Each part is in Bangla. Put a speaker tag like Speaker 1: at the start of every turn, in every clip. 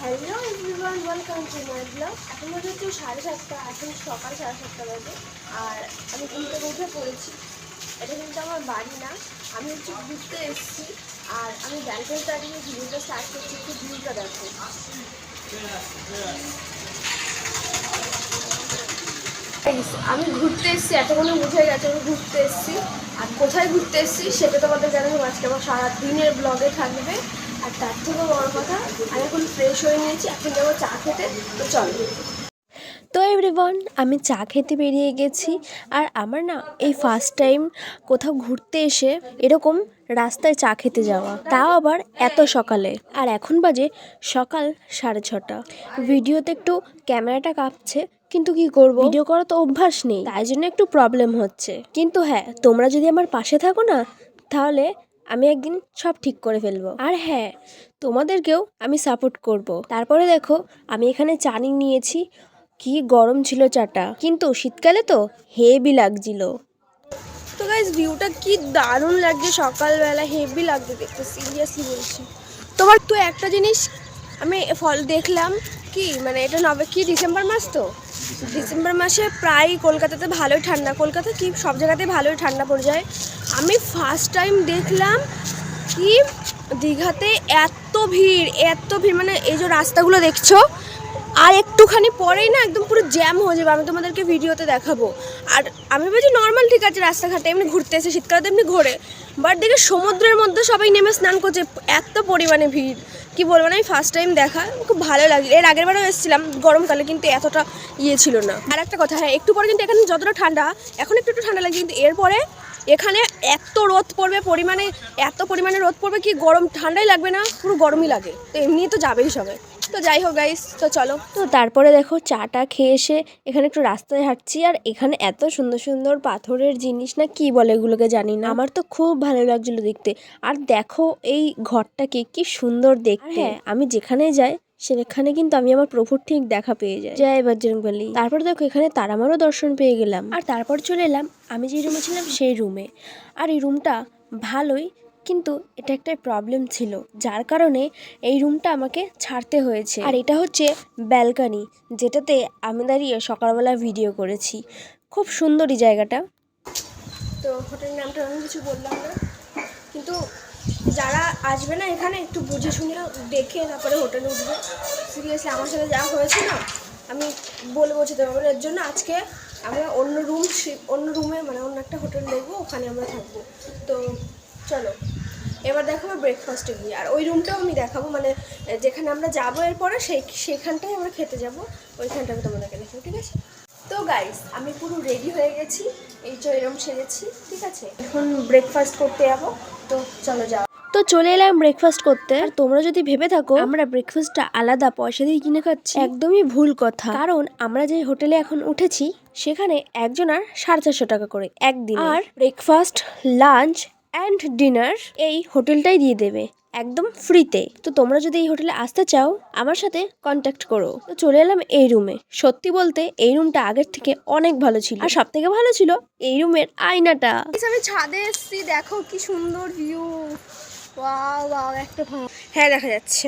Speaker 1: Hello everyone, welcome to my blog. এখন বাজে হচ্ছে 7:30, এখন সকাল 7:30 বাজে। আর আমি ঘুম থেকে উঠে পড়েছি। এটা কিন্তু আমার বাড়ি না, আমি হচ্ছে ঘুরতে এসেছি। আর আমি ব্যালকনি দাঁড়িয়ে ভিডিওটা স্টার্ট করছি, একটু ভিউটা দেখো। আমি ঘুরতে এসেছি, এতক্ষণে বুঝে গেছে আমি ঘুরতে এসেছি। আর কোথায় ঘুরতে এসেছি সেটা তোমাদের জানাবো আজকে আমার সারাদিনের ব্লগে থাকবে। আর তার থেকেও বড় কথা, আমি এখন ফ্রেশ হয়ে নিয়েছি, এখন যাবো চা খেতে। তো চলো।
Speaker 2: তো এভরিওয়ান, আমি চা খেতে বেরিয়ে গেছি। আর আমার না এই ফার্স্ট টাইম কোথাও ঘুরতে এসে এরকম রাস্তায় চা খেতে যাওয়া, তাও আবার এত সকালে। আর এখন বাজে সকাল 6:30। ভিডিওতে একটু ক্যামেরাটা কাঁপছে, কিন্তু কি করব, ভিডিও করা তো অভ্যাস নেই, তাই জন্য একটু প্রবলেম হচ্ছে। কিন্তু হ্যাঁ, তোমরা যদি আমার পাশে থাকো না, তাহলে আমি একদিন সব ঠিক করে ফেলবো। আর হ্যাঁ, তোমাদেরকেও আমি সাপোর্ট করব। তারপরে দেখো, আমি এখানে চা নিয়েছি। কি গরম ছিল চাটা, কিন্তু শীতকালে তো হেভি লাগছিল।
Speaker 1: তো গাইস, ভিউটা কি দারুণ লাগছে সকালবেলা, হেভি লাগছে দেখতে, সিরিয়াসলি বলছি। তোমার তো একটা জিনিস আমি ফল দেখলাম, কি মানে এটা ডিসেম্বর মাস তো। ডিসেম্বর মাসে প্রায় কলকাতাতে ভালোই ঠান্ডা, কলকাতা কি সব জায়গাতে ভালোই ঠান্ডা পড়ে যায়। আমি ফার্স্ট টাইম দেখলাম কি দীঘাতে এত ভিড়, মানে এই যে রাস্তাগুলো দেখছো, আর একটুখানি পরেই না একদম পুরো জ্যাম হয়ে যাবে। আমি তোমাদেরকে ভিডিওতে দেখাবো। আর আমি বলছি নর্মাল ঠিক আছে, রাস্তাঘাটে এমনি ঘুরতে এসে শীতকালে এমনি ঘোরে, বাট দেখে সমুদ্রের মধ্যে সবাই নেমে স্নান করছে, এত পরিমাণে ভিড় কি বলবো না। আমি ফার্স্ট টাইম দেখা, খুব ভালো লাগে। এর আগের বারও এসেছিলাম গরমকালে, কিন্তু এতটা ছিল না। আর একটা কথা, হ্যাঁ, একটু পরে কিন্তু এখানে যতটা ঠান্ডা, এখন একটু ঠান্ডা লাগে, কিন্তু এরপরে এখানে এত রোদ পড়বে, এত পরিমাণে রোদ পড়বে কি গরম ঠান্ডাই লাগবে না, পুরো গরমই লাগে। তো এমনি তো যাবেই সবাই। তো যাই হোক গাইস, তো চলো।
Speaker 2: তো তারপরে দেখো, চাটা খেয়ে এসে এখানে একটু রাস্তায় হাঁটছি। আর এখানে এত সুন্দর সুন্দর পাথরের জিনিস, না কি বলে এগুলোকে জানি না, আমার তো খুব ভালো লাগছিল দেখতে। আর দেখো এই ঘরটাকে কি সুন্দর দেখতে। হ্যাঁ, আমি যেখানে যাই সেখানে কিন্তু আমি আমার প্রভুর ঠিক দেখা পেয়ে যাই, জয় বজরংবলী। তারপর দেখো, এখানে তারামারও দর্শন পেয়ে গেলাম। আর তারপর চলে এলাম আমি যে রুমে ছিলাম সেই রুমে। আর এই রুমটা ভালোই, কিন্তু এটা একটা প্রবলেম ছিল, যার কারণে এই রুমটা আমাকে ছাড়তে হয়েছে। আর এটা হচ্ছে ব্যালকনি, যেটাতে আমি দাঁড়িয়ে সকালবেলা ভিডিও করেছি। খুব সুন্দরই জায়গাটা।
Speaker 1: তো হোটেলের নামটা আমি কিছু বললাম না, কিন্তু যারা আসবে না এখানে একটু বুঝে শুনে দেখে তারপরে হোটেলে উঠবে। সিরিয়াসলি আমার সাথে যা হয়েছে না, আমি বলে বোঝাতে পারবো না। এর জন্য আজকে আমরা অন্য রুমে মানে অন্য একটা হোটেল দেখবো, ওখানে আমরা থাকবো। তো চলো এবার দেখাবো ব্রেকফাস্টে গিয়ে। আর ওই রুমটাও আমি দেখাবো, মানে যেখানে আমরা যাবো এরপরে সেখানটাই আমরা খেতে যাবো, ওইখানটা আমি তোমাদেরকে দেখাবো, ঠিক আছে? তো গাইস, আমি পুরো রেডি হয়ে গেছি, এই তো এরকম সেরেছি, ঠিক আছে? এখন ব্রেকফাস্ট করতে যাবো, তো চলো যাও।
Speaker 2: তো চলে এলাম ব্রেকফাস্ট করতে। আর তোমরা যদি ভেবে থাকো আমরা ব্রেকফাস্টটা আলাদা পয়সা দিয়ে কিনে খাচ্ছি, একদমই ভুল কথা। কারণ আমরা যে হোটেলে এখন উঠেছি সেখানে একজনের 450 টাকা করে একদিন। আর ব্রেকফাস্ট, লাঞ্চ অ্যান্ড ডিনার এই হোটেলটাই দিয়ে দেবে একদম ফ্রিতে। তো তোমরা যদি এই হোটেলে আসতে চাও, আমার সাথে কন্ট্যাক্ট করো। তো চলে এলাম এই রুমে। সত্যি বলতে এই রুমটা আগের থেকে অনেক ভালো ছিল। আর সব থেকে ভালো ছিল এই রুমের আয়নাটা।
Speaker 1: আমি ছাদে এসেছি, দেখো কি সুন্দর ভিউ। ওয়াও ওয়াও, একটা হ্যাঁ দেখা যাচ্ছে।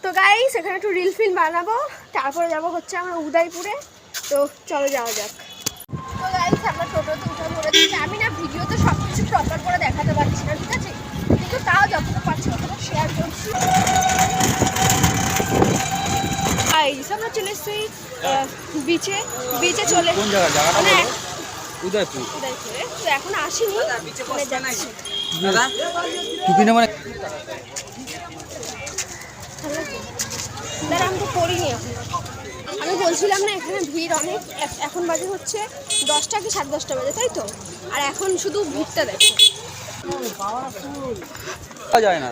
Speaker 1: তো গাইস, এখানে একটু রিল ফিল বানাবো, তারপরে যাবো হচ্ছে আমরা উদয়পুরে। তো চলো যাওয়া যাক। তো গাইস, আমরা টোটোতে উঠে পড়েছি। আমি না ভিডিওতে সব কিছু প্রপার করে দেখাতে পারছি না, ঠিক আছে, কিন্তু তাও যতটা পারছি ততটা শেয়ার করছি। আমরা চলে এসেছি বিচে চলে, মানে উদয়পুরে। তো এখন আসিনি, মানে যাচ্ছি। দাঁড়া, আমি তো পড়িনি এখন। আমি বলছিলাম না এখানে ভিড় অনেক। এখন বাজে হচ্ছে 10টা কি 10:30 বাজে, তাই তো? আর এখন শুধু ভিড়টা দেখো।
Speaker 3: যায় না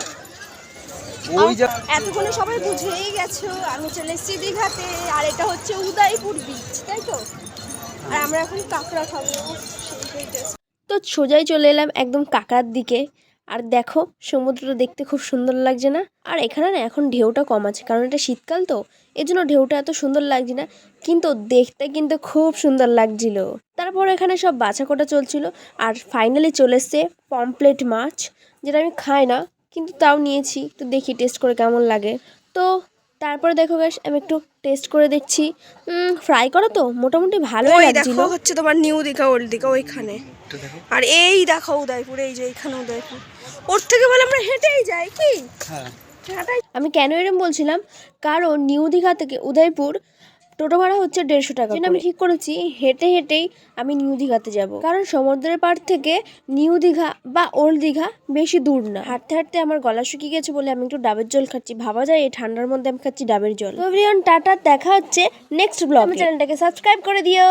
Speaker 1: এতক্ষণে সবাই বুঝেই গেছো আমি চলে এসেছি দীঘাতে, আর এটা হচ্ছে উদয়পুর বিচ, তাই তো? আর আমরা এখন কাঁকড়া খাবো।
Speaker 2: তো সোজাই চলে এলাম একদম কাঁকড়ার দিকে। আর দেখো, সমুদ্রটা দেখতে খুব সুন্দর লাগছে না? আর এখানে না এখন ঢেউটা কম আছে, কারণ এটা শীতকাল তো, এই জন্য ঢেউটা এত সুন্দর লাগছে না, কিন্তু দেখতে কিন্তু খুব সুন্দর লাগছিল। তারপর এখানে সব বাছা কোটা চলছিল। আর ফাইনালি চলে এসছে পমপ্লেট মাছ, যেটা আমি খাই না, কিন্তু তাও নিয়েছি, তো দেখি টেস্ট করে কেমন লাগে। তো তারপরে দেখো গাইস আমি একটু টেস্ট করে দেখছি, ফ্রাই করা তো মোটামুটি ভালোই
Speaker 1: ওই
Speaker 2: লাগছিল।
Speaker 1: দেখো হচ্ছে তোমার নিউ দীঘা ওল্ড দীঘা ওইখানে, আর এই দেখো উদয়পুর, এই যে এইখানে উদয়পুর, ওর থেকে বলে আমরা হেঁটেই যাই কি।
Speaker 3: হ্যাঁ
Speaker 2: আমি কেন এরকম বলছিলাম, কারণ নিউ দীঘা থেকে উদয়পুর টোটো ভাড়া হচ্ছে 150 টাকা। আমি ঠিক করেছি হেঁটে হেঁটেই আমি নিউ দীঘাতে যাব, কারণ সমুদ্রের পাড় থেকে নিউ দীঘা বা ওল্ড দীঘা বেশি দূর না। হাঁটতে হাঁটতে আমার গলা শুকিয়ে গেছে বলে আমি একটু ডাবের জল খাচ্ছি। ভাবা যায় এই ঠান্ডার মধ্যে আমি খাচ্ছি ডাবের জল। তো এভরিওয়ান টাটা, দেখা হচ্ছে নেক্সট ব্লগে। চ্যানেলটাকে সাবস্ক্রাইব করে দিও।